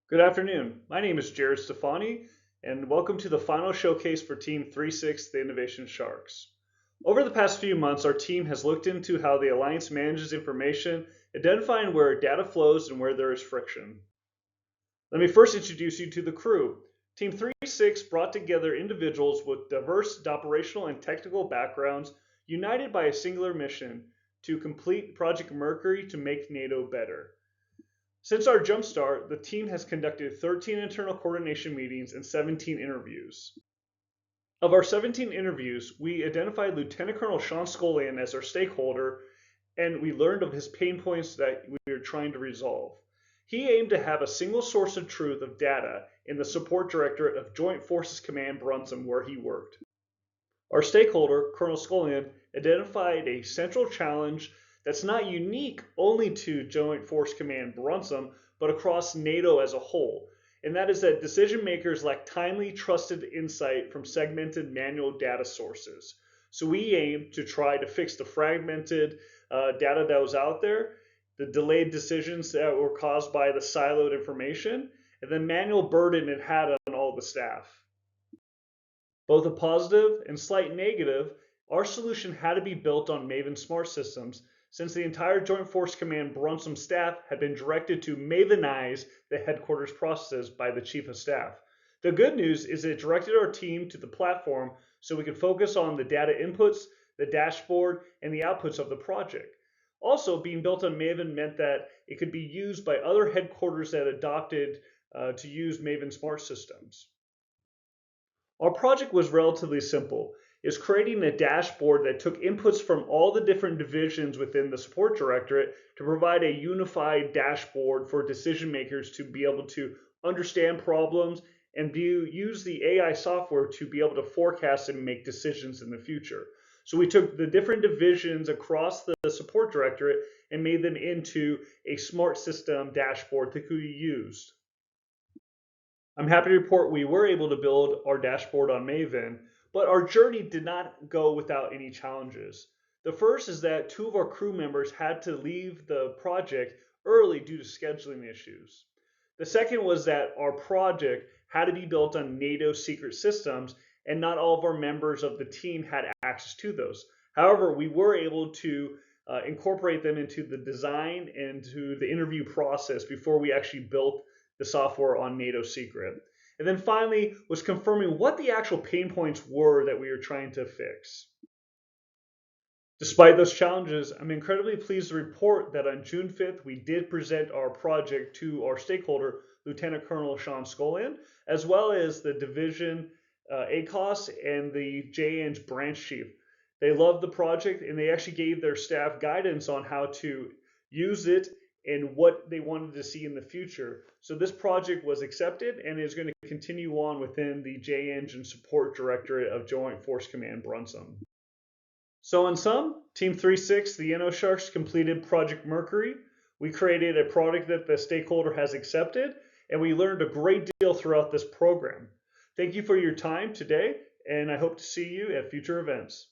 Good afternoon. My name is Jared Stefani, and welcome to the final showcase for Team 36, the Inno-SHARKS. Over the past few months, our team has looked into how the Alliance manages information, identifying where data flows and where there is friction. Let me first introduce you to the crew. Team 36 brought together individuals with diverse operational and technical backgrounds, united by a singular mission to complete Project Mercury to make NATO better. Since our jumpstart, the team has conducted 13 internal coordination meetings and 17 interviews. Of our 17 interviews, we identified Lieutenant Colonel Sean Scullion as our stakeholder, and we learned of his pain points that we are trying to resolve. He aimed to have a single source of truth of data in the Support Directorate of Joint Forces Command Brunsum, where he worked. Our stakeholder, Colonel Scullion, identified a central challenge that's not unique only to Joint Force Command Brunsum, but across NATO as a whole. And that is that decision makers lack timely, trusted insight from segmented manual data sources. So we aim to try to fix the fragmented data that was out there, the delayed decisions that were caused by the siloed information, and the manual burden it had on all the staff. Both a positive and slight negative, our solution had to be built on Maven Smart Systems, since the entire Joint Force Command Brunsum staff had been directed to Mavenize the headquarters processes by the Chief of Staff. The good news is it directed our team to the platform so we could focus on the data inputs, the dashboard, and the outputs of the project. Also, being built on Maven meant that it could be used by other headquarters that adopted to use Maven Smart Systems. Our project was relatively simple. Is creating a dashboard that took inputs from all the different divisions within the support directorate to provide a unified dashboard for decision makers to be able to understand problems and use the AI software to be able to forecast and make decisions in the future. So we took the different divisions across the support directorate and made them into a smart system dashboard that could be used. I'm happy to report we were able to build our dashboard on Maven, but our journey did not go without any challenges. The first is that two of our crew members had to leave the project early due to scheduling issues. The second was that our project had to be built on NATO secret systems, and not all of our members of the team had access to those. However, we were able to incorporate them into the design and to the interview process before we actually built the software on NATO secret. And then finally was confirming what the actual pain points were that we were trying to fix. Despite those challenges, I'm incredibly pleased to report that on June 5th, we did present our project to our stakeholder, Lieutenant Colonel Sean Scullion, as well as the division ACOS and the JN's branch chief. They loved the project and they actually gave their staff guidance on how to use it and what they wanted to see in the future. So this project was accepted and is going to continue on within the J-Engine Support Directorate of Joint Force Command Brunsum. So in sum, Team 36, the Inno-SHARKS, completed Project Mercury. We created a product that the stakeholder has accepted, and we learned a great deal throughout this program. Thank you for your time today, and I hope to see you at future events.